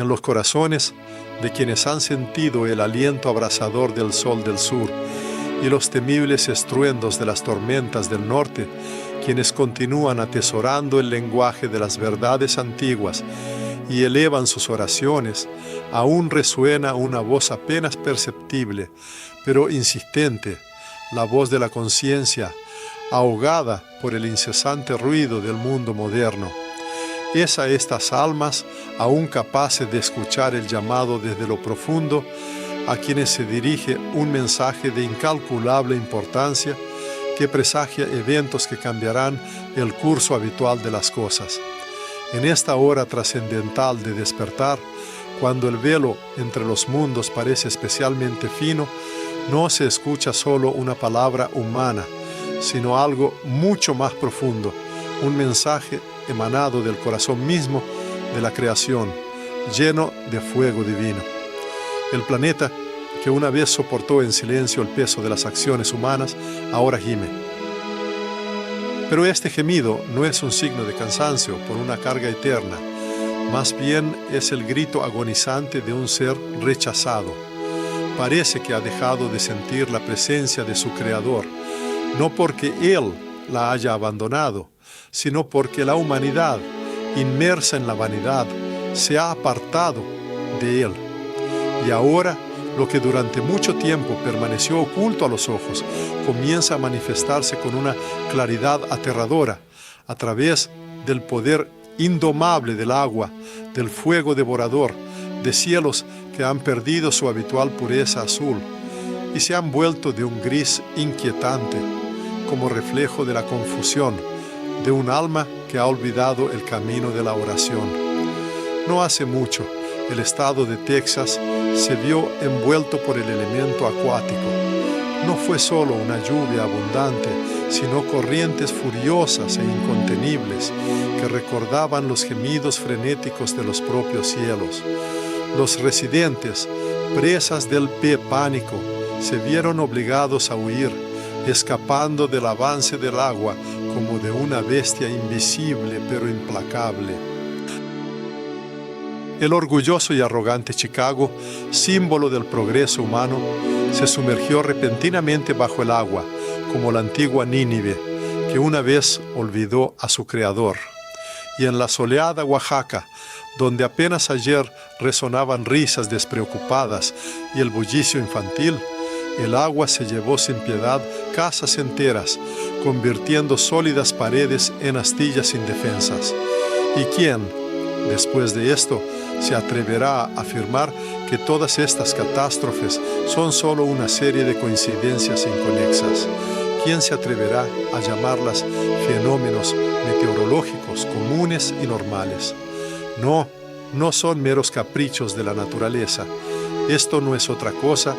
en los corazones de quienes han sentido el aliento abrasador del sol del sur y los temibles estruendos de las tormentas del norte, quienes continúan atesorando el lenguaje de las verdades antiguas y elevan sus oraciones, aún resuena una voz apenas perceptible, pero insistente, la voz de la conciencia, ahogada por el incesante ruido del mundo moderno. Es a estas almas, aún capaces de escuchar el llamado desde lo profundo, a quienes se dirige un mensaje de incalculable importancia que presagia eventos que cambiarán el curso habitual de las cosas. En esta hora trascendental de despertar, cuando el velo entre los mundos parece especialmente fino, no se escucha solo una palabra humana, sino algo mucho más profundo, un mensaje emanado del corazón mismo de la creación, lleno de fuego divino. El planeta, que una vez soportó en silencio el peso de las acciones humanas, ahora gime. Pero este gemido no es un signo de cansancio por una carga eterna, más bien es el grito agonizante de un ser rechazado. Parece que ha dejado de sentir la presencia de su Creador, no porque Él la haya abandonado, sino porque la humanidad, inmersa en la vanidad, se ha apartado de Él. Y ahora, lo que durante mucho tiempo permaneció oculto a los ojos, comienza a manifestarse con una claridad aterradora, a través del poder indomable del agua, del fuego devorador, de cielos que han perdido su habitual pureza azul y se han vuelto de un gris inquietante, como reflejo de la confusión, de un alma que ha olvidado el camino de la oración. No hace mucho, el estado de Texas se vio envuelto por el elemento acuático. No fue solo una lluvia abundante, sino corrientes furiosas e incontenibles que recordaban los gemidos frenéticos de los propios cielos. Los residentes, presas del pánico, se vieron obligados a huir, escapando del avance del agua como de una bestia invisible pero implacable. El orgulloso y arrogante Chicago, símbolo del progreso humano, se sumergió repentinamente bajo el agua, como la antigua Nínive, que una vez olvidó a su Creador. Y en la soleada Oaxaca, donde apenas ayer resonaban risas despreocupadas y el bullicio infantil, el agua se llevó sin piedad casas enteras, convirtiendo sólidas paredes en astillas indefensas. ¿Y quién, después de esto, se atreverá a afirmar que todas estas catástrofes son solo una serie de coincidencias inconexas? ¿Quién se atreverá a llamarlas fenómenos meteorológicos comunes y normales? No, no son meros caprichos de la naturaleza. Esto no es otra cosa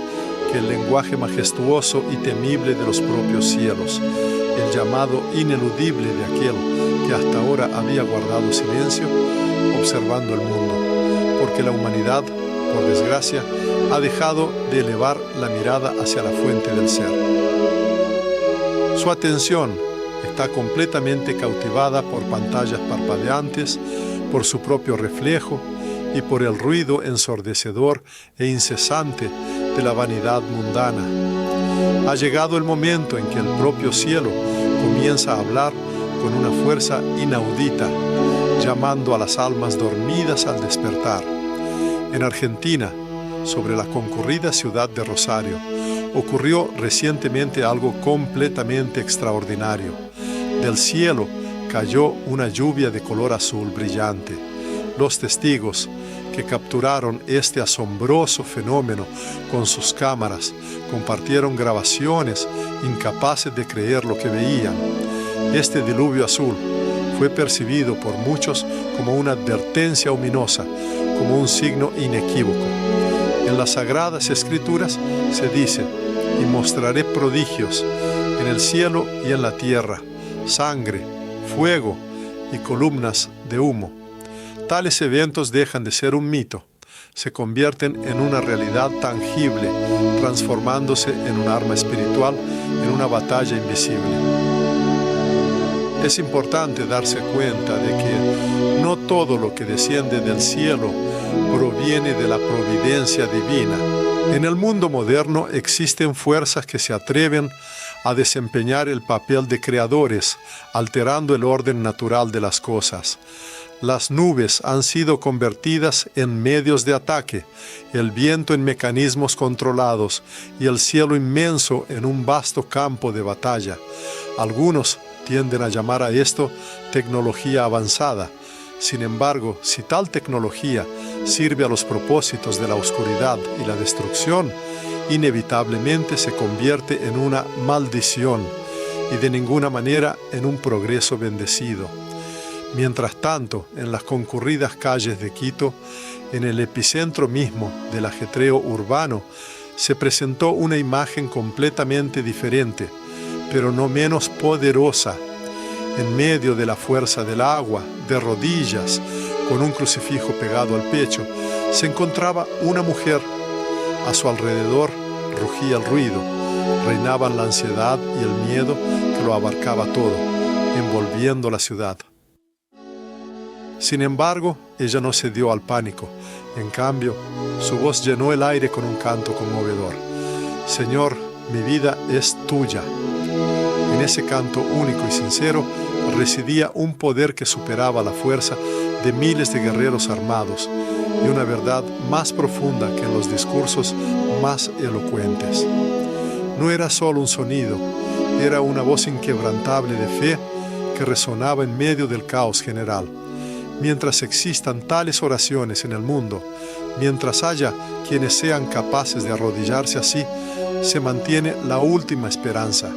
que el lenguaje majestuoso y temible de los propios cielos, el llamado ineludible de aquel que hasta ahora había guardado silencio, observando el mundo, porque la humanidad, por desgracia, ha dejado de elevar la mirada hacia la fuente del ser. Su atención está completamente cautivada por pantallas parpadeantes, por su propio reflejo y por el ruido ensordecedor e incesante de la vanidad mundana. Ha llegado el momento en que el propio cielo comienza a hablar con una fuerza inaudita, llamando a las almas dormidas al despertar. En Argentina, sobre la concurrida ciudad de Rosario, ocurrió recientemente algo completamente extraordinario. Del cielo cayó una lluvia de color azul brillante. Los testigos que capturaron este asombroso fenómeno con sus cámaras compartieron grabaciones incapaces de creer lo que veían. Este diluvio azul fue percibido por muchos como una advertencia ominosa, como un signo inequívoco. En las Sagradas Escrituras se dice: «Y mostraré prodigios en el cielo y en la tierra, sangre, fuego y columnas de humo». Tales eventos dejan de ser un mito, se convierten en una realidad tangible, transformándose en un arma espiritual, en una batalla invisible. Es importante darse cuenta de que no todo lo que desciende del cielo proviene de la providencia divina. En el mundo moderno existen fuerzas que se atreven a desempeñar el papel de creadores, alterando el orden natural de las cosas. Las nubes han sido convertidas en medios de ataque, el viento en mecanismos controlados y el cielo inmenso en un vasto campo de batalla. Algunos tienden a llamar a esto tecnología avanzada. Sin embargo, si tal tecnología sirve a los propósitos de la oscuridad y la destrucción, inevitablemente se convierte en una maldición y de ninguna manera en un progreso bendecido. Mientras tanto, en las concurridas calles de Quito, en el epicentro mismo del ajetreo urbano, se presentó una imagen completamente diferente, pero no menos poderosa. En medio de la fuerza del agua, de rodillas, con un crucifijo pegado al pecho, se encontraba una mujer. A su alrededor rugía el ruido, reinaban la ansiedad y el miedo que lo abarcaba todo, envolviendo la ciudad. Sin embargo, ella no cedió al pánico. En cambio, su voz llenó el aire con un canto conmovedor. Señor, mi vida es tuya. En ese canto único y sincero residía un poder que superaba la fuerza de miles de guerreros armados y una verdad más profunda que en los discursos más elocuentes. No era solo un sonido, era una voz inquebrantable de fe que resonaba en medio del caos general. Mientras existan tales oraciones en el mundo, mientras haya quienes sean capaces de arrodillarse así, se mantiene la última esperanza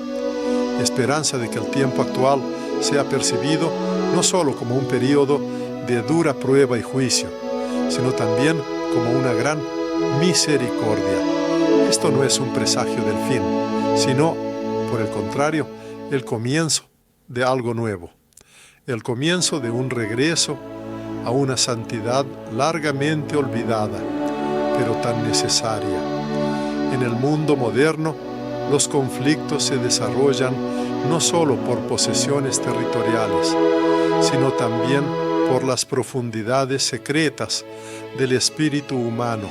de que el tiempo actual sea percibido no solo como un periodo de dura prueba y juicio, sino también como una gran misericordia. Esto no es un presagio del fin, sino, por el contrario, el comienzo de algo nuevo, el comienzo de un regreso a una santidad largamente olvidada, pero tan necesaria. En el mundo moderno, los conflictos se desarrollan no solo por posesiones territoriales, sino también por las profundidades secretas del espíritu humano.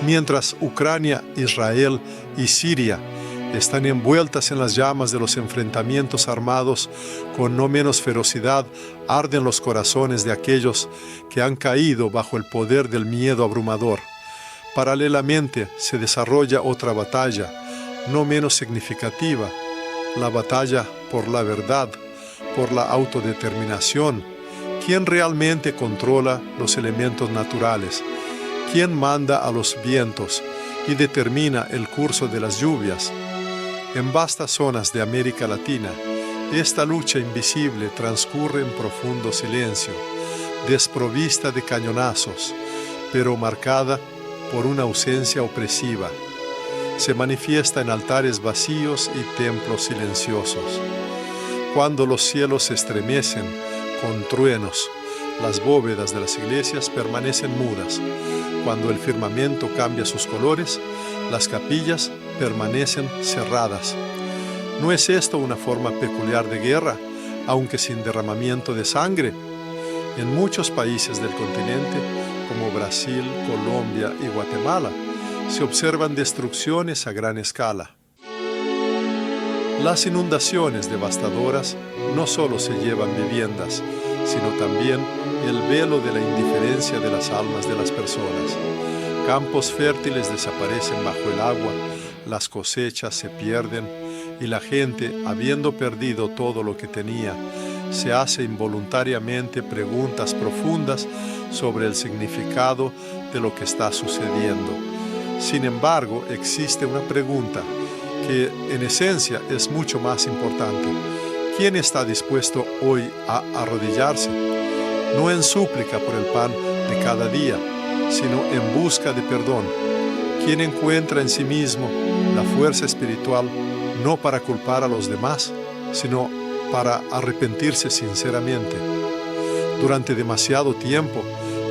Mientras Ucrania, Israel y Siria están envueltas en las llamas de los enfrentamientos armados, con no menos ferocidad arden los corazones de aquellos que han caído bajo el poder del miedo abrumador. Paralelamente se desarrolla otra batalla, no menos significativa, la batalla por la verdad, por la autodeterminación. ¿Quién realmente controla los elementos naturales? ¿Quién manda a los vientos y determina el curso de las lluvias? En vastas zonas de América Latina, esta lucha invisible transcurre en profundo silencio, desprovista de cañonazos, pero marcada por una ausencia opresiva. Se manifiesta en altares vacíos y templos silenciosos. Cuando los cielos se estremecen con truenos, las bóvedas de las iglesias permanecen mudas. Cuando el firmamento cambia sus colores, las capillas permanecen cerradas. ¿No es esto una forma peculiar de guerra, aunque sin derramamiento de sangre? En muchos países del continente, como Brasil, Colombia y Guatemala, se observan destrucciones a gran escala. Las inundaciones devastadoras no solo se llevan viviendas, sino también el velo de la indiferencia de las almas de las personas. Campos fértiles desaparecen bajo el agua, las cosechas se pierden y la gente, habiendo perdido todo lo que tenía, se hace involuntariamente preguntas profundas sobre el significado de lo que está sucediendo. Sin embargo, existe una pregunta que en esencia es mucho más importante. ¿Quién está dispuesto hoy a arrodillarse? No en súplica por el pan de cada día, sino en busca de perdón. ¿Quién encuentra en sí mismo la fuerza espiritual no para culpar a los demás, sino para arrepentirse sinceramente? Durante demasiado tiempo,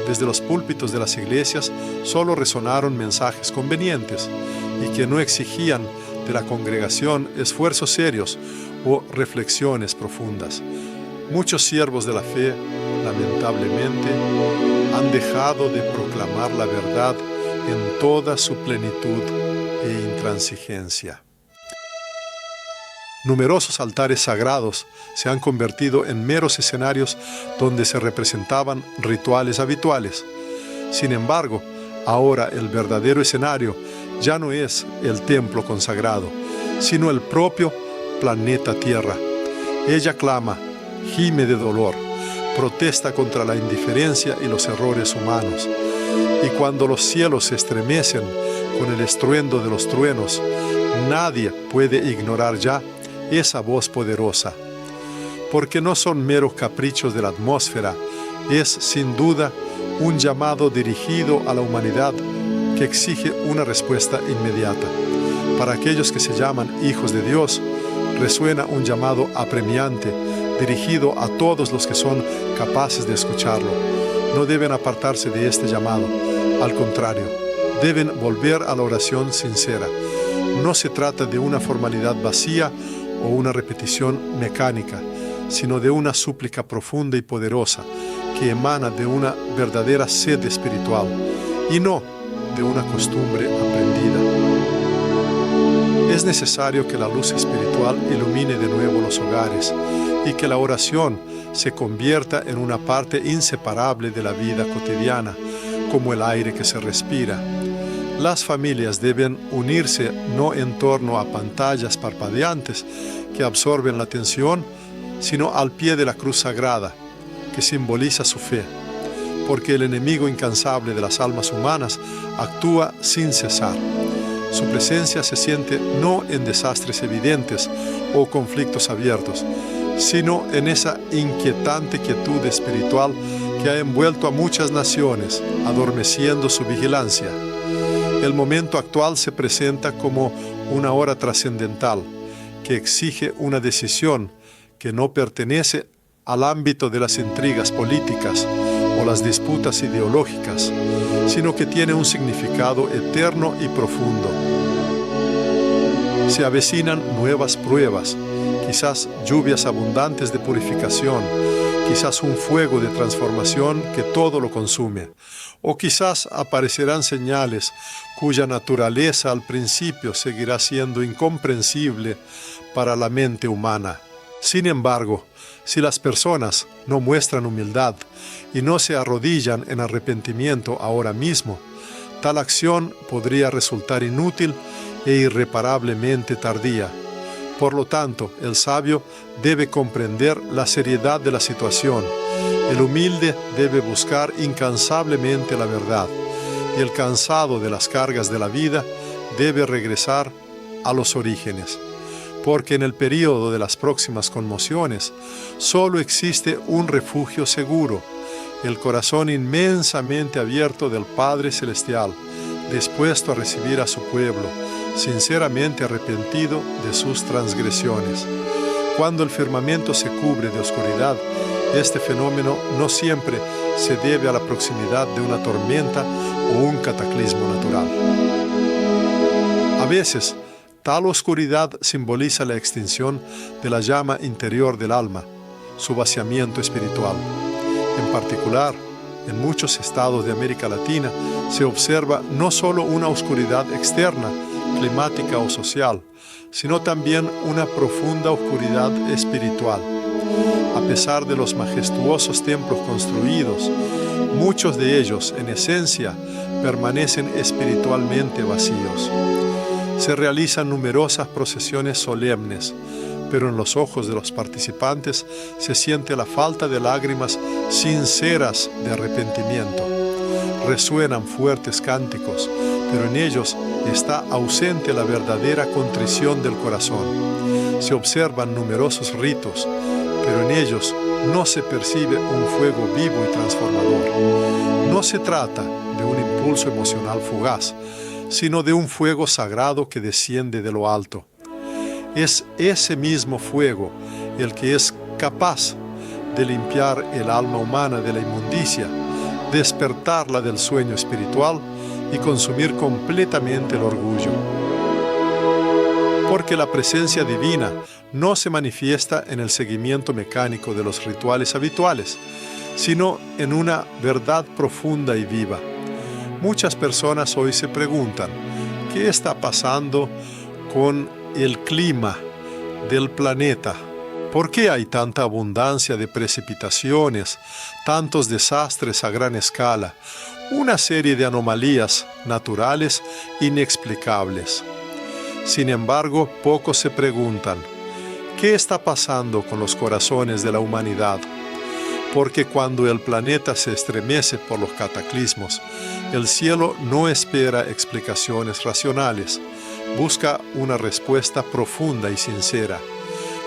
desde los púlpitos de las iglesias, solo resonaron mensajes convenientes y que no exigían de la congregación esfuerzos serios o reflexiones profundas. Muchos siervos de la fe, lamentablemente, han dejado de proclamar la verdad en toda su plenitud e intransigencia. Numerosos altares sagrados se han convertido en meros escenarios donde se representaban rituales habituales. Sin embargo, ahora el verdadero escenario ya no es el templo consagrado, sino el propio planeta Tierra. Ella clama, gime de dolor, protesta contra la indiferencia y los errores humanos. Y cuando los cielos se estremecen con el estruendo de los truenos, nadie puede ignorar ya esa voz poderosa. Porque no son meros caprichos de la atmósfera, es sin duda un llamado dirigido a la humanidad que exige una respuesta inmediata. Para aquellos que se llaman hijos de Dios, resuena un llamado apremiante, dirigido a todos los que son capaces de escucharlo. No deben apartarse de este llamado. Al contrario, deben volver a la oración sincera. No se trata de una formalidad vacía o una repetición mecánica, sino de una súplica profunda y poderosa que emana de una verdadera sed espiritual y no de una costumbre aprendida. Es necesario que la luz espiritual ilumine de nuevo los hogares y que la oración se convierta en una parte inseparable de la vida cotidiana, como el aire que se respira. Las familias deben unirse no en torno a pantallas parpadeantes que absorben la atención, sino al pie de la cruz sagrada, que simboliza su fe, porque el enemigo incansable de las almas humanas actúa sin cesar. Su presencia se siente no en desastres evidentes o conflictos abiertos, sino en esa inquietante quietud espiritual que ha envuelto a muchas naciones, adormeciendo su vigilancia. El momento actual se presenta como una hora trascendental que exige una decisión que no pertenece al ámbito de las intrigas políticas o las disputas ideológicas, sino que tiene un significado eterno y profundo. Se avecinan nuevas pruebas, quizás lluvias abundantes de purificación, quizás un fuego de transformación que todo lo consume, o quizás aparecerán señales cuya naturaleza al principio seguirá siendo incomprensible para la mente humana. Sin embargo, si las personas no muestran humildad y no se arrodillan en arrepentimiento ahora mismo, tal acción podría resultar inútil e irreparablemente tardía. Por lo tanto, el sabio debe comprender la seriedad de la situación. El humilde debe buscar incansablemente la verdad, y el cansado de las cargas de la vida debe regresar a los orígenes. Porque en el período de las próximas conmociones solo existe un refugio seguro, el corazón inmensamente abierto del Padre Celestial, dispuesto a recibir a su pueblo, sinceramente arrepentido de sus transgresiones. Cuando el firmamento se cubre de oscuridad, este fenómeno no siempre se debe a la proximidad de una tormenta o un cataclismo natural. A veces, tal oscuridad simboliza la extinción de la llama interior del alma, su vaciamiento espiritual. En particular, en muchos estados de América Latina se observa no solo una oscuridad externa, climática o social, sino también una profunda oscuridad espiritual. A pesar de los majestuosos templos construidos, muchos de ellos, en esencia, permanecen espiritualmente vacíos. Se realizan numerosas procesiones solemnes, pero en los ojos de los participantes se siente la falta de lágrimas sinceras de arrepentimiento. Resuenan fuertes cánticos, pero en ellos está ausente la verdadera contrición del corazón. Se observan numerosos ritos, pero en ellos no se percibe un fuego vivo y transformador. No se trata de un impulso emocional fugaz, sino de un fuego sagrado que desciende de lo alto. Es ese mismo fuego el que es capaz de limpiar el alma humana de la inmundicia, despertarla del sueño espiritual y consumir completamente el orgullo. porque la presencia divina no se manifiesta en el seguimiento mecánico de los rituales habituales, sino en una verdad profunda y viva. Muchas personas hoy se preguntan, ¿qué está pasando con el clima del planeta? ¿Por qué hay tanta abundancia de precipitaciones, tantos desastres a gran escala, una serie de anomalías naturales inexplicables? Sin embargo, pocos se preguntan, ¿qué está pasando con los corazones de la humanidad? Porque cuando el planeta se estremece por los cataclismos, el cielo no espera explicaciones racionales, busca una respuesta profunda y sincera.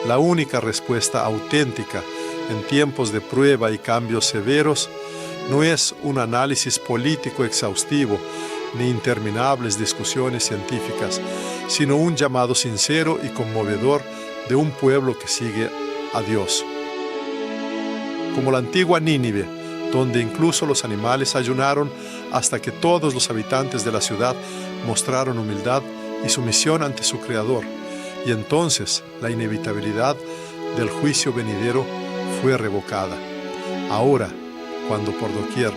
La única respuesta auténtica en tiempos de prueba y cambios severos no es un análisis político exhaustivo ni interminables discusiones científicas, sino un llamado sincero y conmovedor de un pueblo que sigue a Dios. Como la antigua Nínive, donde incluso los animales ayunaron hasta que todos los habitantes de la ciudad mostraron humildad y sumisión ante su Creador, y entonces la inevitabilidad del juicio venidero fue revocada. Ahora, cuando por doquier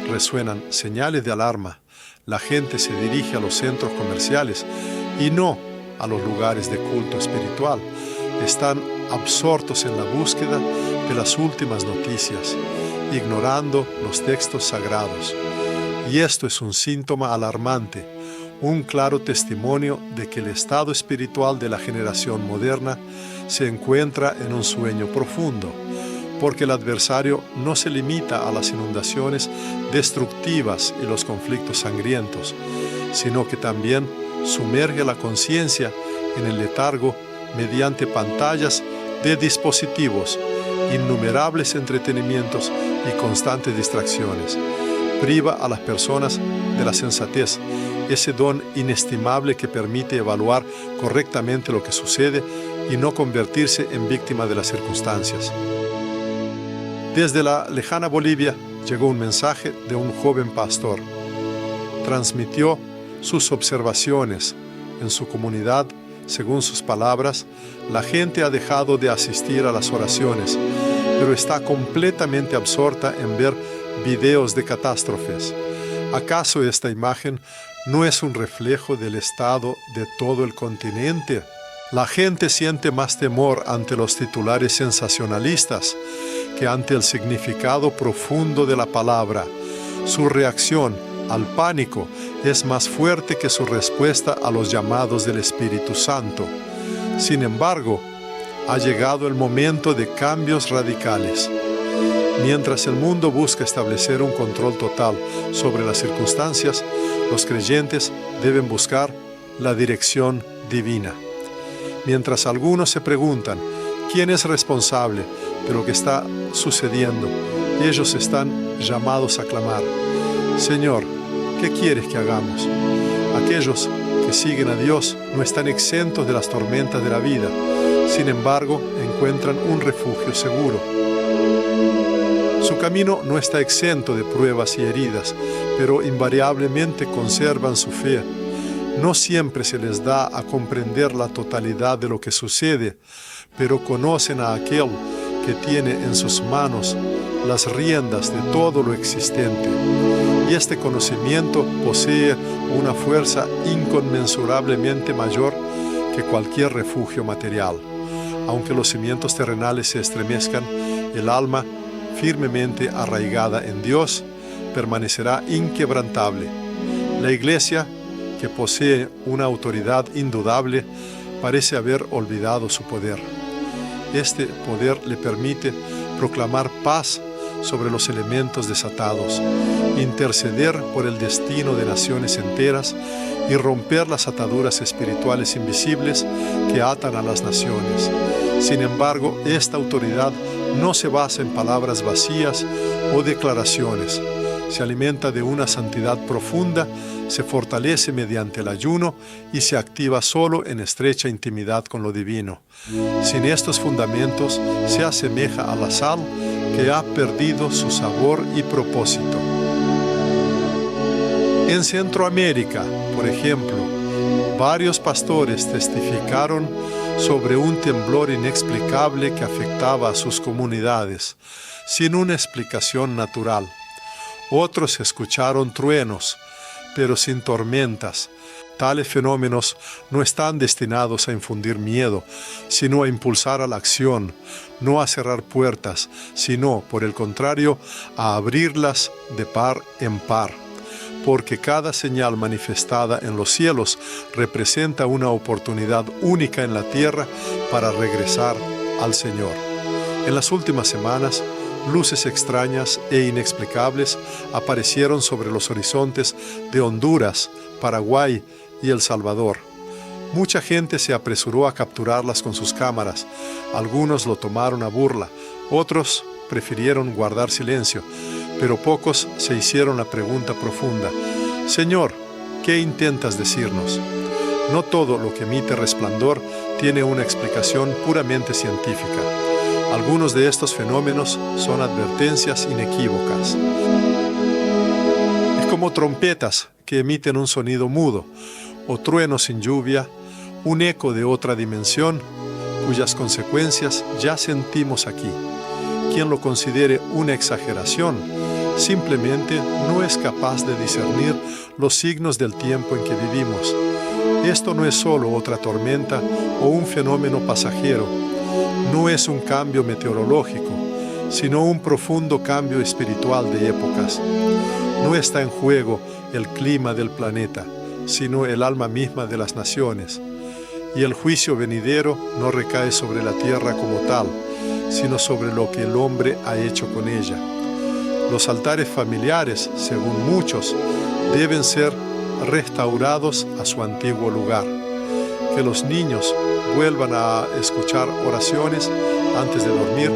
resuenan señales de alarma, la gente se dirige a los centros comerciales y no a los lugares de culto espiritual. Están absortos en la búsqueda de las últimas noticias, ignorando los textos sagrados. Y esto es un síntoma alarmante, un claro testimonio de que el estado espiritual de la generación moderna se encuentra en un sueño profundo, porque el adversario no se limita a las inundaciones destructivas y los conflictos sangrientos, sino que también sumerge la conciencia en el letargo mediante pantallas de dispositivos, innumerables entretenimientos y constantes distracciones. Priva a las personas de la sensatez, ese don inestimable que permite evaluar correctamente lo que sucede y no convertirse en víctima de las circunstancias. Desde la lejana Bolivia llegó un mensaje de un joven pastor. Transmitió sus observaciones en su comunidad. Según sus palabras, la gente ha dejado de asistir a las oraciones, pero está completamente absorta en ver videos de catástrofes. ¿Acaso esta imagen no es un reflejo del estado de todo el continente? La gente siente más temor ante los titulares sensacionalistas que ante el significado profundo de la palabra. Su reacción al pánico es más fuerte que su respuesta a los llamados del Espíritu Santo. Sin embargo, ha llegado el momento de cambios radicales. Mientras el mundo busca establecer un control total sobre las circunstancias, los creyentes deben buscar la dirección divina. Mientras algunos se preguntan quién es responsable de lo que está sucediendo, ellos están llamados a clamar: Señor, ¿qué quieres que hagamos? Aquellos que siguen a Dios no están exentos de las tormentas de la vida. Sin embargo, encuentran un refugio seguro. Su camino no está exento de pruebas y heridas, pero invariablemente conservan su fe. No siempre se les da a comprender la totalidad de lo que sucede, pero conocen a aquel que tiene en sus manos las riendas de todo lo existente. Y este conocimiento posee una fuerza inconmensurablemente mayor que cualquier refugio material. Aunque los cimientos terrenales se estremezcan, el alma, firmemente arraigada en Dios, permanecerá inquebrantable. La Iglesia, que posee una autoridad indudable, parece haber olvidado su poder. Este poder le permite proclamar paz sobre los elementos desatados, interceder por el destino de naciones enteras y romper las ataduras espirituales invisibles que atan a las naciones. Sin embargo, esta autoridad no se basa en palabras vacías o declaraciones. Se alimenta de una santidad profunda, se fortalece mediante el ayuno y se activa solo en estrecha intimidad con lo divino. Sin estos fundamentos, se asemeja a la sal que ha perdido su sabor y propósito. En Centroamérica, por ejemplo, Varios pastores testificaron sobre un temblor inexplicable que afectaba a sus comunidades, sin una explicación natural. Otros escucharon truenos, pero sin tormentas. Tales fenómenos no están destinados a infundir miedo, sino a impulsar a la acción, no a cerrar puertas, sino, por el contrario, a abrirlas de par en par. Porque cada señal manifestada en los cielos representa una oportunidad única en la tierra para regresar al Señor. En las últimas semanas, luces extrañas e inexplicables aparecieron sobre los horizontes de Honduras, Paraguay y El Salvador. Mucha gente se apresuró a capturarlas con sus cámaras. Algunos lo tomaron a burla, otros prefirieron guardar silencio, pero pocos se hicieron la pregunta profunda: Señor, ¿qué intentas decirnos? No todo lo que emite resplandor tiene una explicación puramente científica. Algunos de estos fenómenos son advertencias inequívocas. Es como trompetas que emiten un sonido mudo, o truenos sin lluvia, un eco de otra dimensión, cuyas consecuencias ya sentimos aquí. Quien lo considere una exageración, simplemente no es capaz de discernir los signos del tiempo en que vivimos. Esto no es solo otra tormenta o un fenómeno pasajero, no es un cambio meteorológico, sino un profundo cambio espiritual de épocas. No está en juego el clima del planeta, sino el alma misma de las naciones. Y el juicio venidero no recae sobre la tierra como tal, sino sobre lo que el hombre ha hecho con ella. Los altares familiares, según muchos, deben ser restaurados a su antiguo lugar. Que los niños vuelvan a escuchar oraciones antes de dormir,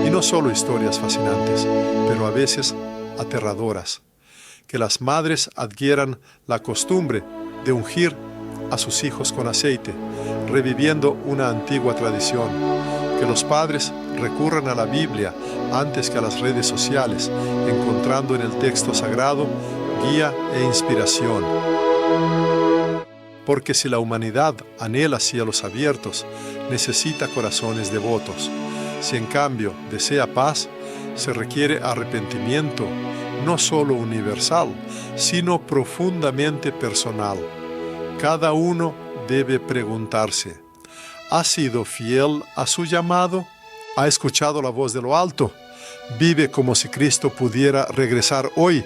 y no solo historias fascinantes, pero a veces aterradoras. Que las madres adquieran la costumbre de ungir a sus hijos con aceite, reviviendo una antigua tradición. Que los padres recurran a la Biblia antes que a las redes sociales, encontrando en el texto sagrado guía e inspiración. Porque si la humanidad anhela cielos abiertos, necesita corazones devotos. Si en cambio desea paz, se requiere arrepentimiento, no solo universal, sino profundamente personal. Cada uno debe preguntarse: ¿ha sido fiel a su llamado? ¿Ha escuchado la voz de lo alto? ¿Vive como si Cristo pudiera regresar hoy?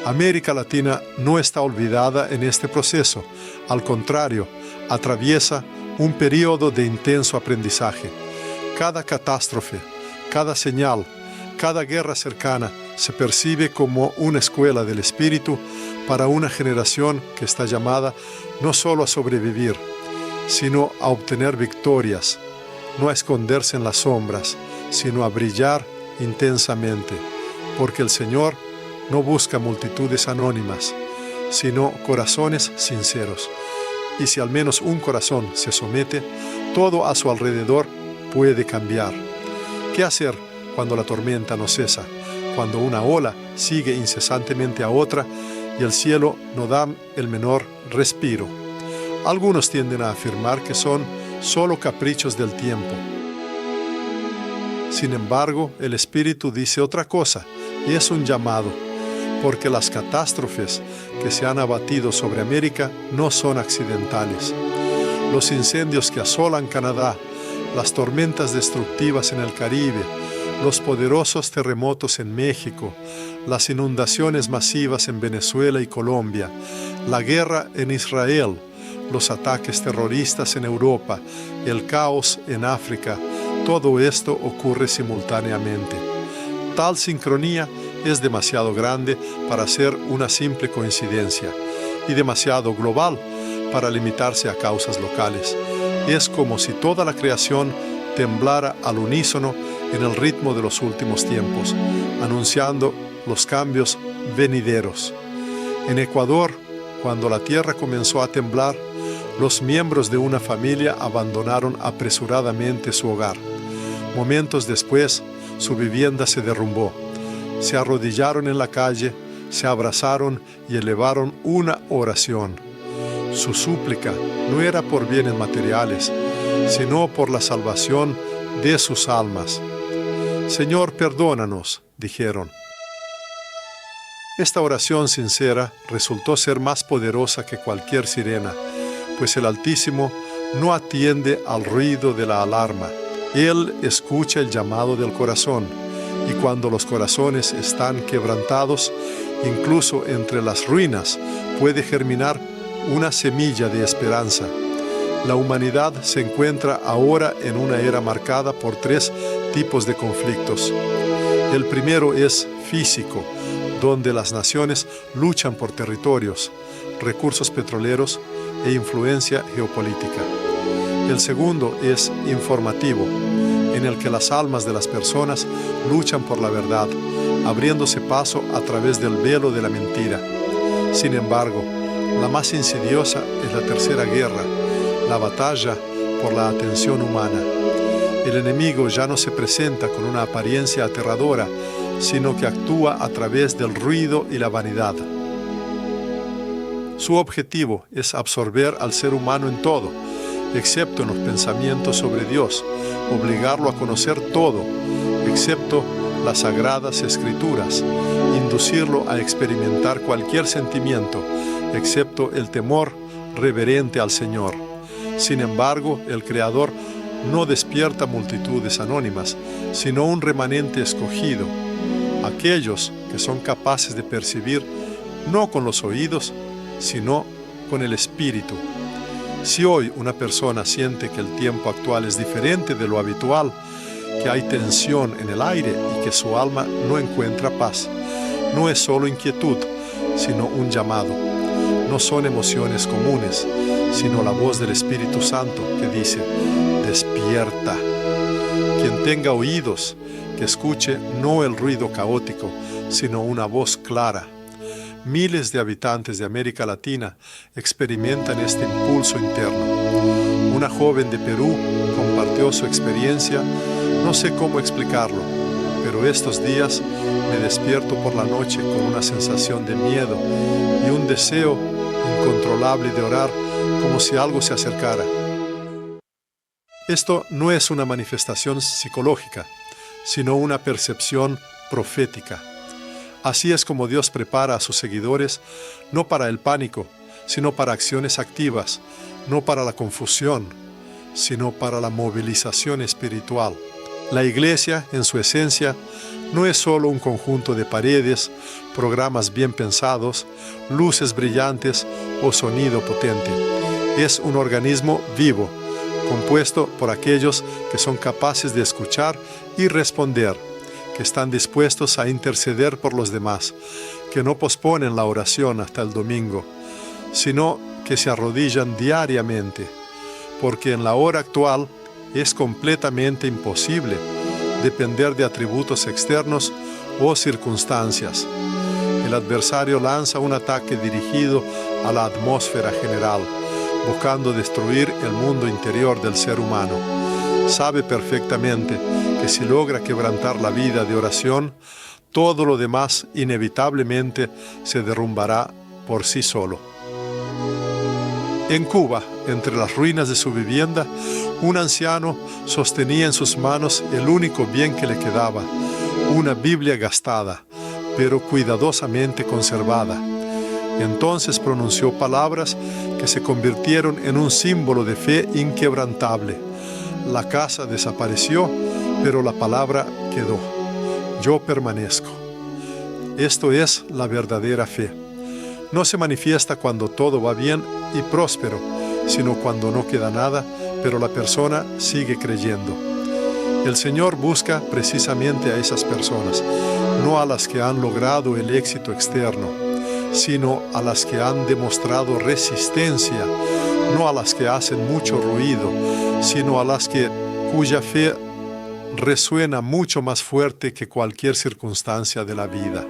América Latina no está olvidada en este proceso. Al contrario, atraviesa un periodo de intenso aprendizaje. Cada catástrofe, cada señal, cada guerra cercana se percibe como una escuela del espíritu para una generación que está llamada no solo a sobrevivir, sino a obtener victorias, no a esconderse en las sombras, sino a brillar intensamente, porque el Señor no busca multitudes anónimas, sino corazones sinceros. Y si al menos un corazón se somete, todo a su alrededor puede cambiar. ¿Qué hacer cuando la tormenta no cesa? Cuando una ola sigue incesantemente a otra y el cielo no da el menor respiro. Algunos tienden a afirmar que son solo caprichos del tiempo. Sin embargo, el Espíritu dice otra cosa, y es un llamado, porque las catástrofes que se han abatido sobre América no son accidentales. Los incendios que asolan Canadá, las tormentas destructivas en el Caribe, los poderosos terremotos en México, las inundaciones masivas en Venezuela y Colombia, la guerra en Israel, los ataques terroristas en Europa, el caos en África, todo esto ocurre simultáneamente. Tal sincronía es demasiado grande para ser una simple coincidencia y demasiado global para limitarse a causas locales. Es como si toda la creación temblara al unísono en el ritmo de los últimos tiempos, anunciando los cambios venideros. En Ecuador, cuando la tierra comenzó a temblar, los miembros de una familia abandonaron apresuradamente su hogar. Momentos después, su vivienda se derrumbó. Se arrodillaron en la calle, se abrazaron y elevaron una oración. Su súplica no era por bienes materiales, sino por la salvación de sus almas. Señor, perdónanos, dijeron. Esta oración sincera resultó ser más poderosa que cualquier sirena, pues el Altísimo no atiende al ruido de la alarma. Él escucha el llamado del corazón, y cuando los corazones están quebrantados, incluso entre las ruinas puede germinar una semilla de esperanza. La humanidad se encuentra ahora en una era marcada por 3 tipos de conflictos. El primero es físico, donde las naciones luchan por territorios, recursos petroleros e influencia geopolítica. El segundo es informativo, en el que las almas de las personas luchan por la verdad, abriéndose paso a través del velo de la mentira. Sin embargo, la más insidiosa es la tercera guerra, la batalla por la atención humana. El enemigo ya no se presenta con una apariencia aterradora, sino que actúa a través del ruido y la vanidad. Su objetivo es absorber al ser humano en todo, excepto en los pensamientos sobre Dios, obligarlo a conocer todo, excepto las sagradas escrituras, inducirlo a experimentar cualquier sentimiento, excepto el temor reverente al Señor. Sin embargo, el Creador no despierta multitudes anónimas, sino un remanente escogido, aquellos que son capaces de percibir no con los oídos, sino con el Espíritu. Si hoy una persona siente que el tiempo actual es diferente de lo habitual, que hay tensión en el aire y que su alma no encuentra paz, no es solo inquietud, sino un llamado. No son emociones comunes, sino la voz del Espíritu Santo que dice: despierta. Quien tenga oídos, que escuche no el ruido caótico, sino una voz clara. Miles de habitantes de América Latina experimentan este impulso interno. Una joven de Perú compartió su experiencia. No sé cómo explicarlo, pero estos días me despierto por la noche con una sensación de miedo y un deseo incontrolable de orar, como si algo se acercara. Esto no es una manifestación psicológica, sino una percepción profética. Así es como Dios prepara a sus seguidores, no para el pánico, sino para acciones activas, no para la confusión, sino para la movilización espiritual. La iglesia, en su esencia, no es solo un conjunto de paredes, programas bien pensados, luces brillantes o sonido potente. Es un organismo vivo, compuesto por aquellos que son capaces de escuchar y responder, que están dispuestos a interceder por los demás, que no posponen la oración hasta el domingo, sino que se arrodillan diariamente, porque en la hora actual es completamente imposible depender de atributos externos o circunstancias. El adversario lanza un ataque dirigido a la atmósfera general, buscando destruir el mundo interior del ser humano. Sabe perfectamente que si logra quebrantar la vida de oración, todo lo demás inevitablemente se derrumbará por sí solo. En Cuba, entre las ruinas de su vivienda, un anciano sostenía en sus manos el único bien que le quedaba, una Biblia gastada, pero cuidadosamente conservada. Entonces pronunció palabras que se convirtieron en un símbolo de fe inquebrantable. La casa desapareció, pero la palabra quedó. Yo permanezco. Esto es la verdadera fe. No se manifiesta cuando todo va bien y próspero, sino cuando no queda nada, pero la persona sigue creyendo. El Señor busca precisamente a esas personas, no a las que han logrado el éxito externo, sino a las que han demostrado resistencia, no a las que hacen mucho ruido, sino a las cuya fe resuena mucho más fuerte que cualquier circunstancia de la vida.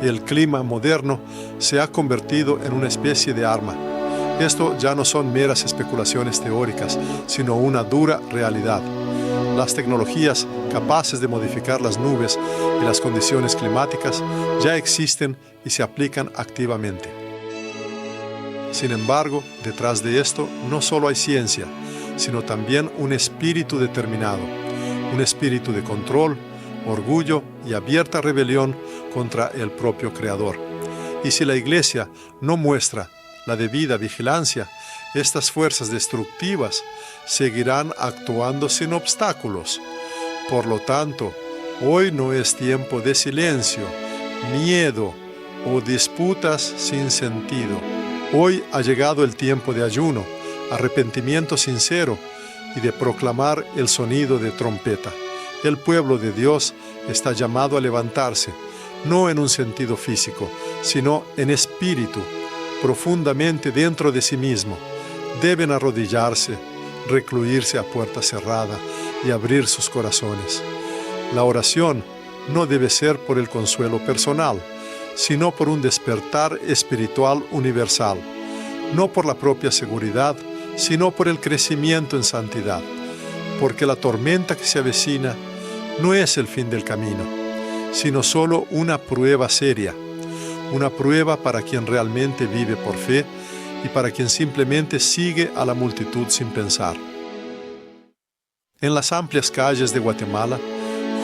El clima moderno se ha convertido en una especie de arma. Esto ya no son meras especulaciones teóricas, sino una dura realidad. Las tecnologías capaces de modificar las nubes y las condiciones climáticas ya existen y se aplican activamente. Sin embargo, detrás de esto no solo hay ciencia, sino también un espíritu determinado, un espíritu de control, orgullo y abierta rebelión contra el propio Creador. Y si la Iglesia no muestra la debida vigilancia, estas fuerzas destructivas seguirán actuando sin obstáculos. Por lo tanto, hoy no es tiempo de silencio, miedo o disputas sin sentido. Hoy ha llegado el tiempo de ayuno, arrepentimiento sincero y de proclamar el sonido de trompeta. El pueblo de Dios está llamado a levantarse, no en un sentido físico, sino en espíritu, profundamente dentro de sí mismo. Deben arrodillarse, recluirse a puerta cerrada y abrir sus corazones. La oración no debe ser por el consuelo personal, sino por un despertar espiritual universal, no por la propia seguridad, sino por el crecimiento en santidad, porque la tormenta que se avecina no es el fin del camino, sino solo una prueba seria, una prueba para quien realmente vive por fe y para quien simplemente sigue a la multitud sin pensar. En las amplias calles de Guatemala,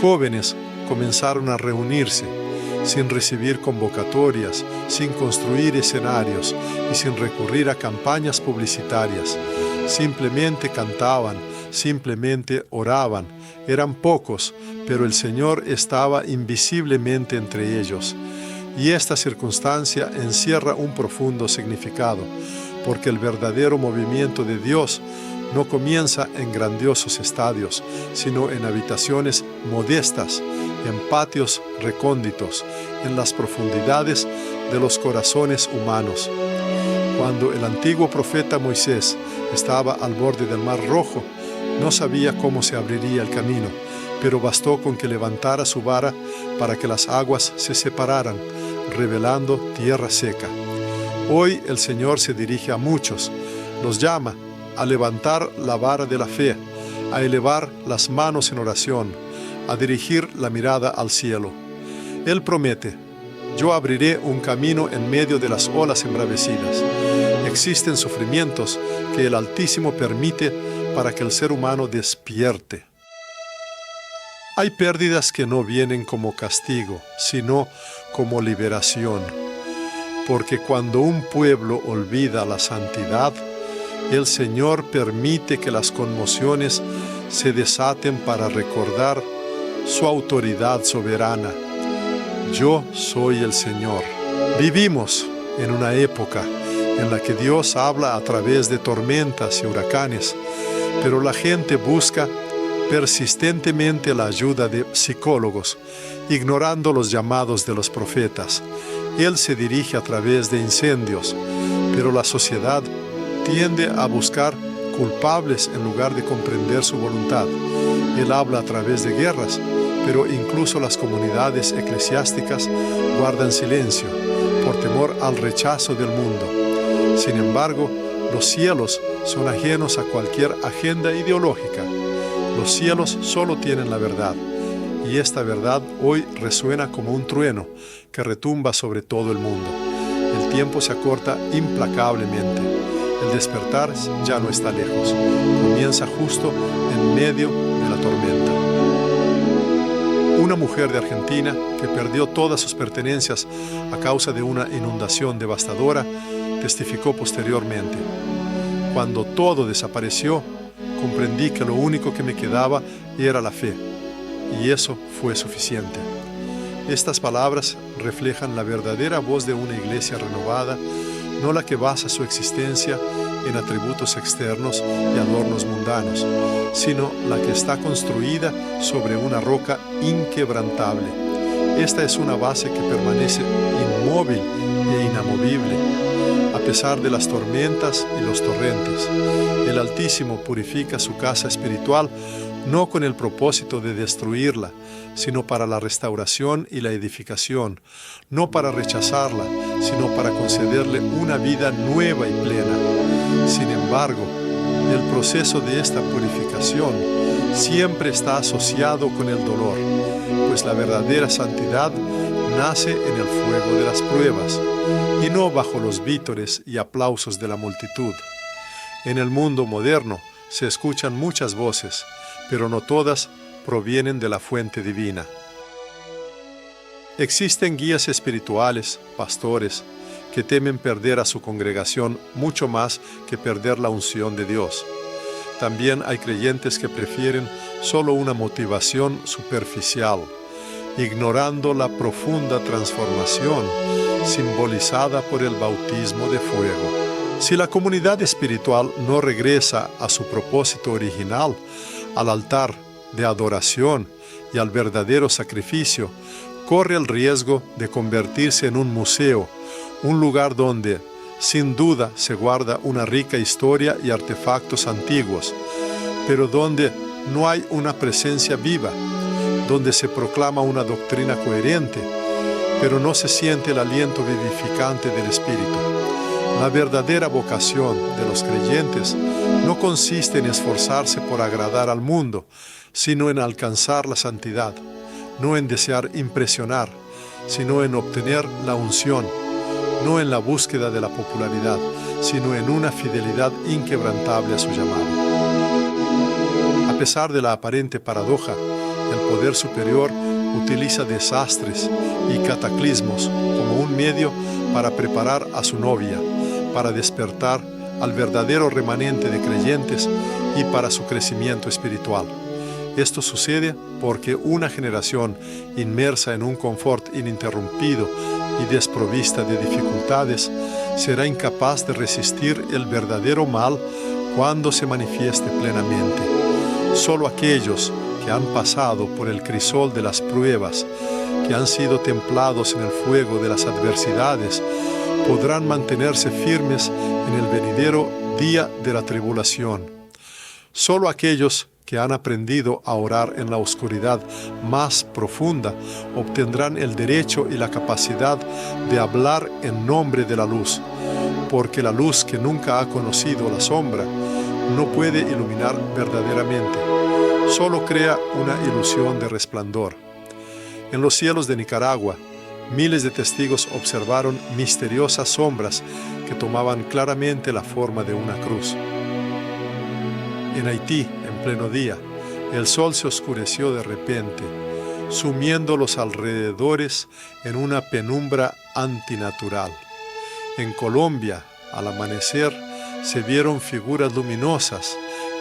jóvenes comenzaron a reunirse, sin recibir convocatorias, sin construir escenarios y sin recurrir a campañas publicitarias. Simplemente cantaban, simplemente oraban. Eran pocos, pero el Señor estaba invisiblemente entre ellos. Y esta circunstancia encierra un profundo significado, porque el verdadero movimiento de Dios no comienza en grandiosos estadios, sino en habitaciones modestas, en patios recónditos, en las profundidades de los corazones humanos. Cuando el antiguo profeta Moisés estaba al borde del Mar Rojo, no sabía cómo se abriría el camino, pero bastó con que levantara su vara para que las aguas se separaran, revelando tierra seca. Hoy el Señor se dirige a muchos, los llama a levantar la vara de la fe, a elevar las manos en oración, a dirigir la mirada al cielo. Él promete: yo abriré un camino en medio de las olas embravecidas. Existen sufrimientos que el Altísimo permite para que el ser humano despierte. Hay pérdidas que no vienen como castigo, sino como liberación. Porque cuando un pueblo olvida la santidad, el Señor permite que las conmociones se desaten para recordar su autoridad soberana. Yo soy el Señor. Vivimos en una época en la que Dios habla a través de tormentas y huracanes, pero la gente busca persistentemente la ayuda de psicólogos, ignorando los llamados de los profetas. Él se dirige a través de incendios, pero la sociedad tiende a buscar culpables en lugar de comprender su voluntad. Él habla a través de guerras, pero incluso las comunidades eclesiásticas guardan silencio por temor al rechazo del mundo. Sin embargo, los cielos son ajenos a cualquier agenda ideológica. Los cielos solo tienen la verdad, y esta verdad hoy resuena como un trueno que retumba sobre todo el mundo. El tiempo se acorta implacablemente. El despertar ya no está lejos. Comienza justo en medio de la tormenta. Una mujer de Argentina que perdió todas sus pertenencias a causa de una inundación devastadora testificó posteriormente: cuando todo desapareció, comprendí que lo único que me quedaba era la fe, y eso fue suficiente. Estas palabras reflejan la verdadera voz de una iglesia renovada, no la que basa su existencia en atributos externos y adornos mundanos, sino la que está construida sobre una roca inquebrantable. Esta es una base que permanece inmóvil e inamovible, a pesar de las tormentas y los torrentes. El Altísimo purifica su casa espiritual no con el propósito de destruirla, sino para la restauración y la edificación, no para rechazarla, sino para concederle una vida nueva y plena. Sin embargo, el proceso de esta purificación siempre está asociado con el dolor, pues la verdadera santidad nace en el fuego de las pruebas. y no bajo los vítores y aplausos de la multitud. En el mundo moderno se escuchan muchas voces, pero no todas provienen de la fuente divina. Existen guías espirituales, pastores, que temen perder a su congregación mucho más que perder la unción de Dios. También hay creyentes que prefieren solo una motivación superficial, ignorando la profunda transformación simbolizada por el bautismo de fuego. Si la comunidad espiritual no regresa a su propósito original, al altar de adoración y al verdadero sacrificio, corre el riesgo de convertirse en un museo, un lugar donde, sin duda, se guarda una rica historia y artefactos antiguos, pero donde no hay una presencia viva, donde se proclama una doctrina coherente, pero no se siente el aliento vivificante del Espíritu. La verdadera vocación de los creyentes no consiste en esforzarse por agradar al mundo, sino en alcanzar la santidad, no en desear impresionar, sino en obtener la unción, no en la búsqueda de la popularidad, sino en una fidelidad inquebrantable a su llamado. A pesar de la aparente paradoja, el poder superior utiliza desastres y cataclismos como un medio para preparar a su novia, para despertar al verdadero remanente de creyentes y para su crecimiento espiritual. Esto sucede porque una generación inmersa en un confort ininterrumpido y desprovista de dificultades será incapaz de resistir el verdadero mal cuando se manifieste plenamente. Solo aquellos que han pasado por el crisol de las pruebas, que han sido templados en el fuego de las adversidades, podrán mantenerse firmes en el venidero día de la tribulación. Solo aquellos que han aprendido a orar en la oscuridad más profunda obtendrán el derecho y la capacidad de hablar en nombre de la luz, porque la luz que nunca ha conocido la sombra no puede iluminar verdaderamente, solo crea una ilusión de resplandor. En los cielos de Nicaragua, miles de testigos observaron misteriosas sombras que tomaban claramente la forma de una cruz. En Haití, en pleno día, el sol se oscureció de repente, sumiendo los alrededores en una penumbra antinatural. En Colombia, al amanecer, se vieron figuras luminosas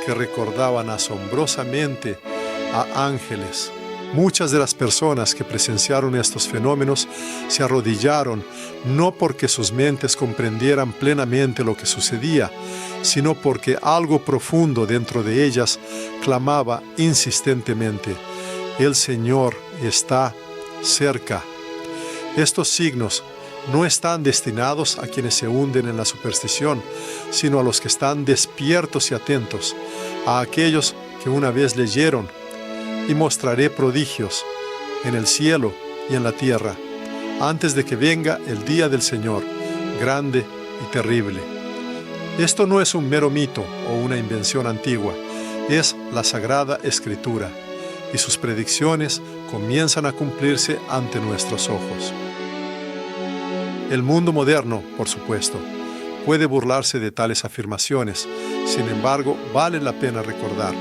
que recordaban asombrosamente a ángeles. Muchas de las personas que presenciaron estos fenómenos se arrodillaron no porque sus mentes comprendieran plenamente lo que sucedía, sino porque algo profundo dentro de ellas clamaba insistentemente: el Señor está cerca. Estos signos no están destinados a quienes se hunden en la superstición, sino a los que están despiertos y atentos, a aquellos que una vez leyeron: y mostraré prodigios en el cielo y en la tierra, antes de que venga el día del Señor, grande y terrible. Esto no es un mero mito o una invención antigua, es la Sagrada Escritura, y sus predicciones comienzan a cumplirse ante nuestros ojos. El mundo moderno, por supuesto, puede burlarse de tales afirmaciones. Sin embargo, vale la pena recordar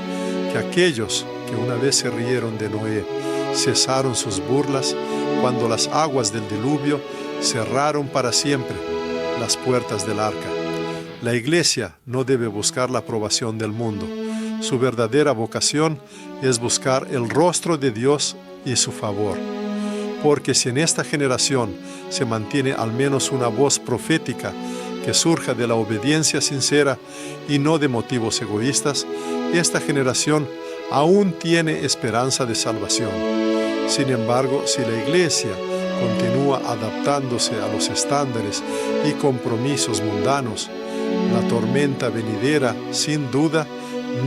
que aquellos que una vez se rieron de Noé cesaron sus burlas cuando las aguas del diluvio cerraron para siempre las puertas del arca. La Iglesia no debe buscar la aprobación del mundo. Su verdadera vocación es buscar el rostro de Dios y su favor. Porque si en esta generación se mantiene al menos una voz profética que surja de la obediencia sincera y no de motivos egoístas, esta generación aún tiene esperanza de salvación. Sin embargo, si la Iglesia continúa adaptándose a los estándares y compromisos mundanos, la tormenta venidera, sin duda,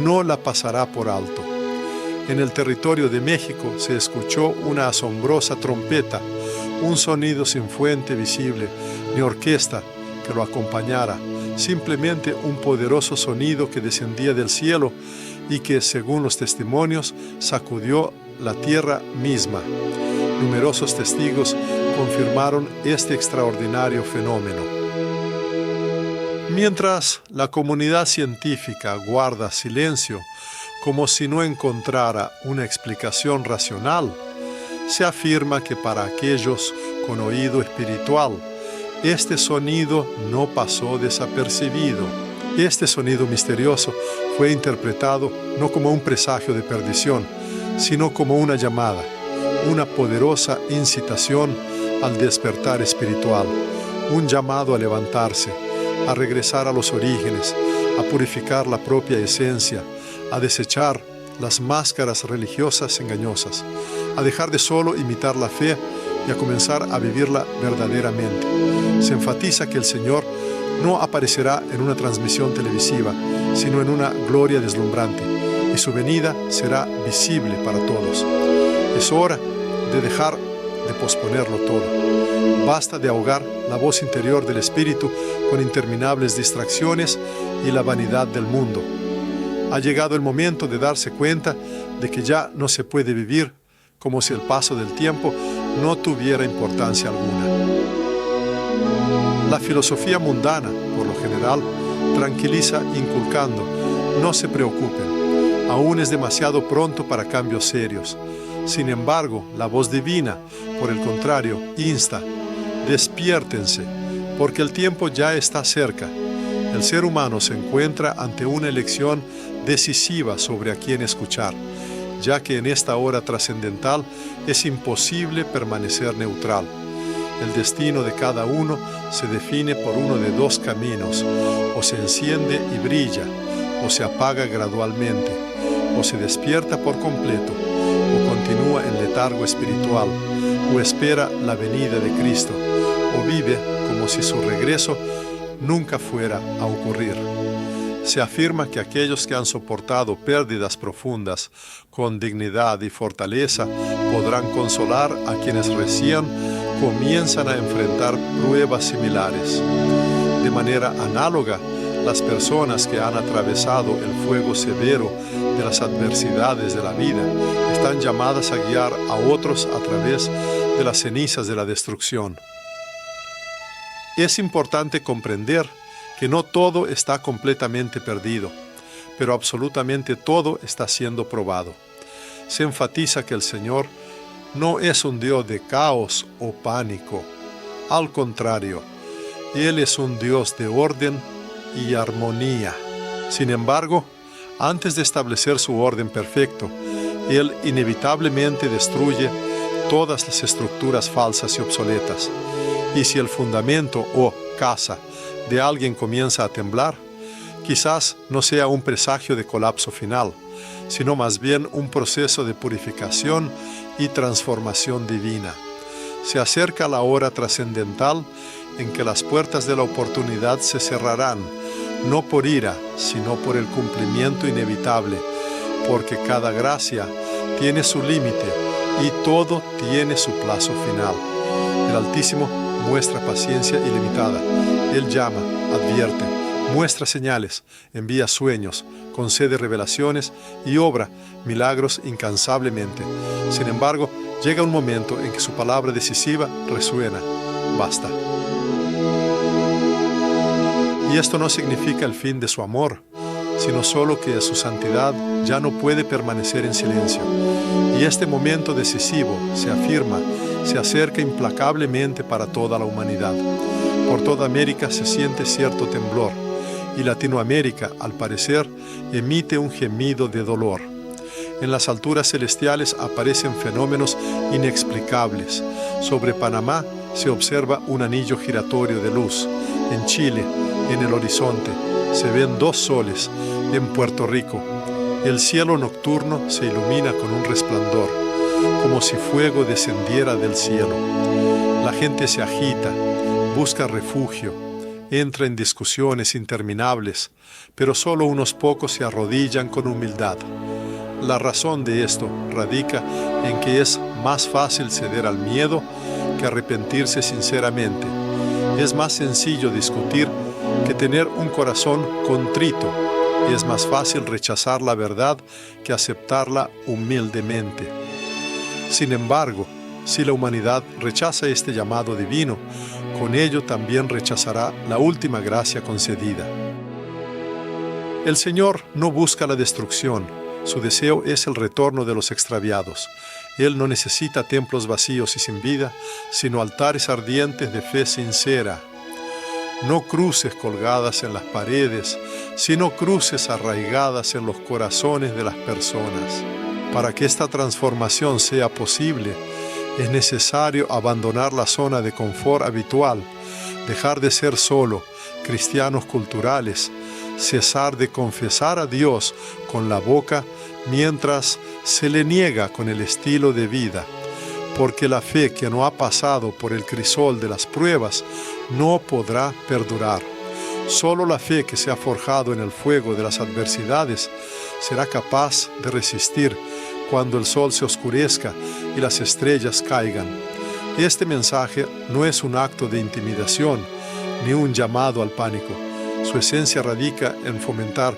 no la pasará por alto. En el territorio de México se escuchó una asombrosa trompeta, un sonido sin fuente visible ni orquesta que lo acompañara, simplemente un poderoso sonido que descendía del cielo y que, según los testimonios, sacudió la tierra misma. Numerosos testigos confirmaron este extraordinario fenómeno. Mientras la comunidad científica guarda silencio, como si no encontrara una explicación racional, se afirma que para aquellos con oído espiritual, este sonido no pasó desapercibido. Este sonido misterioso fue interpretado no como un presagio de perdición, sino como una llamada, una poderosa incitación al despertar espiritual, un llamado a levantarse, a regresar a los orígenes, a purificar la propia esencia, a desechar las máscaras religiosas engañosas, a dejar de solo imitar la fe y a comenzar a vivirla verdaderamente. Se enfatiza que el Señor no aparecerá en una transmisión televisiva, sino en una gloria deslumbrante, y su venida será visible para todos. Es hora de dejar de posponerlo todo. Basta de ahogar la voz interior del Espíritu con interminables distracciones y la vanidad del mundo. Ha llegado el momento de darse cuenta de que ya no se puede vivir como si el paso del tiempo no tuviera importancia alguna. La filosofía mundana, por lo general, tranquiliza inculcando: no se preocupen, aún es demasiado pronto para cambios serios. Sin embargo, la voz divina, por el contrario, insta: despiértense, porque el tiempo ya está cerca. El ser humano se encuentra ante una elección decisiva sobre a quién escuchar, ya que en esta hora trascendental es imposible permanecer neutral. El destino de cada uno se define por uno de dos caminos: o se enciende y brilla, o se apaga gradualmente, o se despierta por completo, o continúa en letargo espiritual, o espera la venida de Cristo, o vive como si su regreso nunca fuera a ocurrir. Se afirma que aquellos que han soportado pérdidas profundas con dignidad y fortaleza podrán consolar a quienes recién comienzan a enfrentar pruebas similares. De manera análoga, las personas que han atravesado el fuego severo de las adversidades de la vida están llamadas a guiar a otros a través de las cenizas de la destrucción. Es importante comprender que no todo está completamente perdido, pero absolutamente todo está siendo probado. Se enfatiza que el Señor no es un Dios de caos o pánico. Al contrario, Él es un Dios de orden y armonía. Sin embargo, antes de establecer su orden perfecto, Él inevitablemente destruye todas las estructuras falsas y obsoletas. Y si el fundamento o casa de alguien comienza a temblar, quizás no sea un presagio de colapso final, sino más bien un proceso de purificación y transformación divina. Se acerca la hora trascendental en que las puertas de la oportunidad se cerrarán, no por ira, sino por el cumplimiento inevitable, porque cada gracia tiene su límite y todo tiene su plazo final. El Altísimo muestra paciencia ilimitada. Él llama, advierte, muestra señales, envía sueños, concede revelaciones y obra milagros incansablemente. Sin embargo, llega un momento en que su palabra decisiva resuena: basta. Y esto no significa el fin de su amor, sino solo que su santidad ya no puede permanecer en silencio. Y este momento decisivo, se afirma, se acerca implacablemente para toda la humanidad. Por toda América se siente cierto temblor, y Latinoamérica, al parecer, emite un gemido de dolor. En las alturas celestiales aparecen fenómenos inexplicables. Sobre Panamá se observa un anillo giratorio de luz. En Chile, en el horizonte, se ven dos soles. En Puerto Rico, el cielo nocturno se ilumina con un resplandor, como si fuego descendiera del cielo. La gente se agita, busca refugio, entra en discusiones interminables, pero solo unos pocos se arrodillan con humildad. La razón de esto radica en que es más fácil ceder al miedo que arrepentirse sinceramente. Es más sencillo discutir que tener un corazón contrito. Es más fácil rechazar la verdad que aceptarla humildemente. Sin embargo, Si la humanidad rechaza este llamado divino, con ello también rechazará la última gracia concedida. El Señor no busca la destrucción, su deseo es el retorno de los extraviados. Él no necesita templos vacíos y sin vida, sino altares ardientes de fe sincera. No cruces colgadas en las paredes, sino cruces arraigadas en los corazones de las personas. Para que esta transformación sea posible, es necesario abandonar la zona de confort habitual, dejar de ser solo cristianos culturales, cesar de confesar a Dios con la boca mientras se le niega con el estilo de vida, porque la fe que no ha pasado por el crisol de las pruebas no podrá perdurar. Solo la fe que se ha forjado en el fuego de las adversidades será capaz de resistir cuando el sol se oscurezca y las estrellas caigan. Este mensaje no es un acto de intimidación ni un llamado al pánico. Su esencia radica en fomentar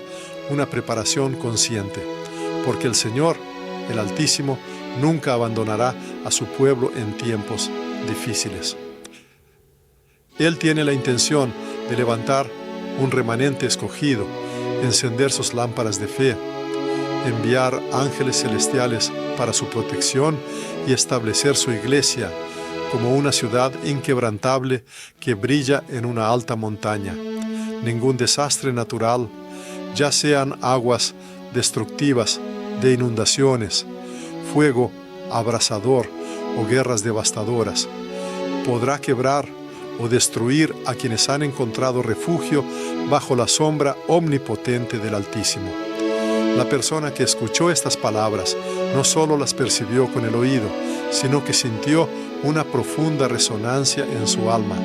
una preparación consciente, porque el Señor, el Altísimo, nunca abandonará a su pueblo en tiempos difíciles. Él tiene la intención de levantar un remanente escogido, encender sus lámparas de fe, enviar ángeles celestiales para su protección y establecer su iglesia como una ciudad inquebrantable que brilla en una alta montaña. Ningún desastre natural, ya sean aguas destructivas de inundaciones, fuego abrasador o guerras devastadoras, podrá quebrar o destruir a quienes han encontrado refugio bajo la sombra omnipotente del Altísimo. La persona que escuchó estas palabras no solo las percibió con el oído, sino que sintió una profunda resonancia en su alma.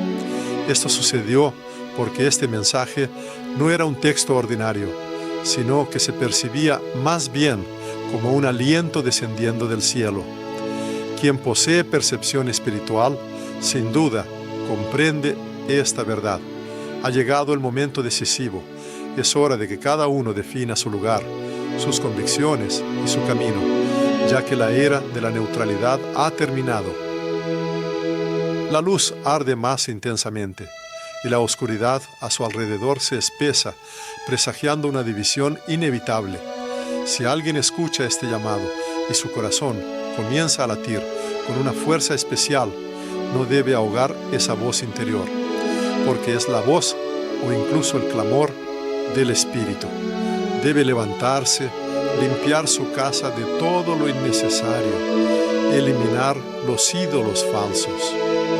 Esto sucedió porque este mensaje no era un texto ordinario, sino que se percibía más bien como un aliento descendiendo del cielo. Quien posee percepción espiritual, sin duda, comprende esta verdad. Ha llegado el momento decisivo. Es hora de que cada uno defina su lugar, sus convicciones y su camino, ya que la era de la neutralidad ha terminado. La luz arde más intensamente y la oscuridad a su alrededor se espesa, presagiando una división inevitable. Si alguien escucha este llamado y su corazón comienza a latir con una fuerza especial, no debe ahogar esa voz interior, porque es la voz o incluso el clamor del Espíritu. Debe levantarse, limpiar su casa de todo lo innecesario, eliminar los ídolos falsos.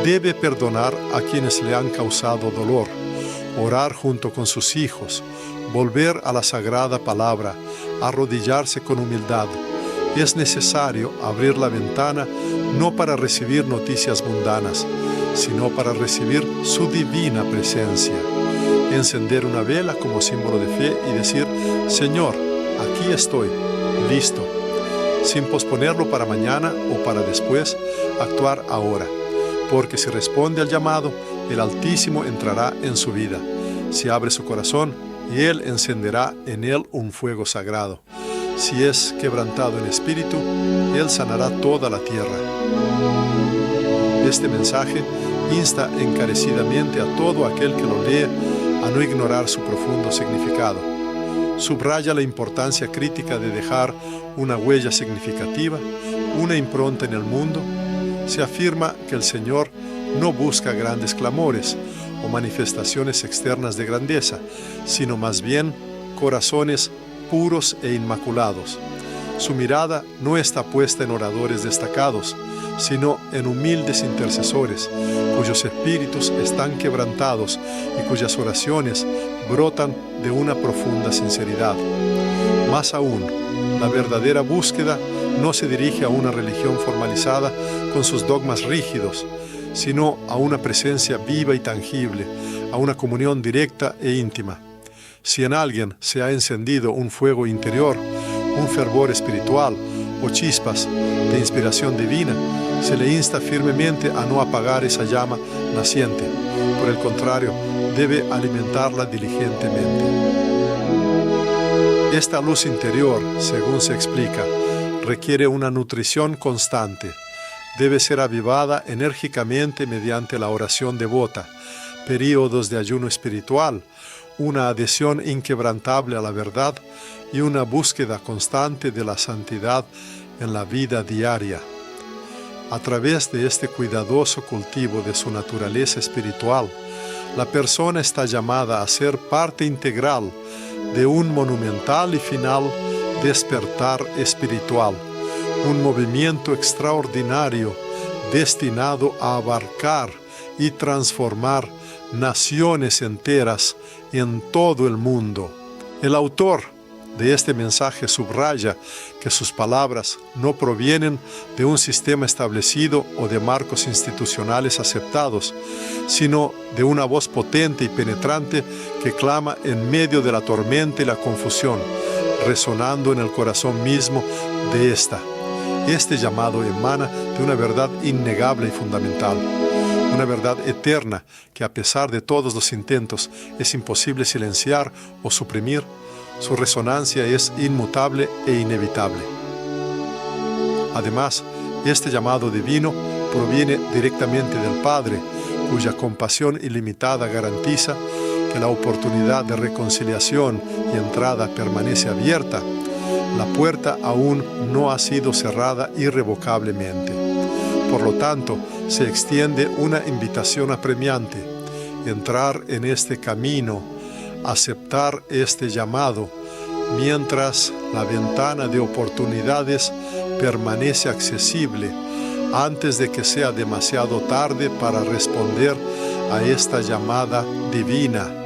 Debe perdonar a quienes le han causado dolor, orar junto con sus hijos, volver a la sagrada palabra, arrodillarse con humildad. Es necesario abrir la ventana no para recibir noticias mundanas, sino para recibir su divina presencia. Encender una vela como símbolo de fe y decir: Señor, aquí estoy, listo. Sin posponerlo para mañana o para después, actuar ahora. Porque si responde al llamado, el Altísimo entrará en su vida. Si abre su corazón, y Él encenderá en él un fuego sagrado. Si es quebrantado en espíritu, Él sanará toda la tierra. Este mensaje insta encarecidamente a todo aquel que lo lee a no ignorar su profundo significado. Subraya la importancia crítica de dejar una huella significativa, una impronta en el mundo. Se afirma que el Señor no busca grandes clamores o manifestaciones externas de grandeza, sino más bien corazones puros e inmaculados. Su mirada no está puesta en oradores destacados, sino en humildes intercesores, cuyos espíritus están quebrantados y cuyas oraciones brotan de una profunda sinceridad. Más aún, la verdadera búsqueda no se dirige a una religión formalizada con sus dogmas rígidos, sino a una presencia viva y tangible, a una comunión directa e íntima. Si en alguien se ha encendido un fuego interior, un fervor espiritual o chispas de inspiración divina, se le insta firmemente a no apagar esa llama naciente. Por el contrario, debe alimentarla diligentemente. Esta luz interior, según se explica, requiere una nutrición constante. debe ser avivada enérgicamente mediante la oración devota, períodos de ayuno espiritual, una adhesión inquebrantable a la verdad y una búsqueda constante de la santidad en la vida diaria. A través de este cuidadoso cultivo de su naturaleza espiritual, la persona está llamada a ser parte integral de un monumental y final despertar espiritual, un movimiento extraordinario destinado a abarcar y transformar naciones enteras en todo el mundo. El autor de este mensaje subraya que sus palabras no provienen de un sistema establecido o de marcos institucionales aceptados, sino de una voz potente y penetrante que clama en medio de la tormenta y la confusión, resonando en el corazón mismo de esta. Este llamado emana de una verdad innegable y fundamental, una verdad eterna que a pesar de todos los intentos es imposible silenciar o suprimir. Su resonancia es inmutable e inevitable. Además, este llamado divino proviene directamente del Padre, cuya compasión ilimitada garantiza que la oportunidad de reconciliación y entrada permanece abierta. La puerta aún no ha sido cerrada irrevocablemente. Por lo tanto, se extiende una invitación apremiante: entrar en este camino, aceptar este llamado, mientras la ventana de oportunidades permanece accesible, antes de que sea demasiado tarde para responder a esta llamada divina.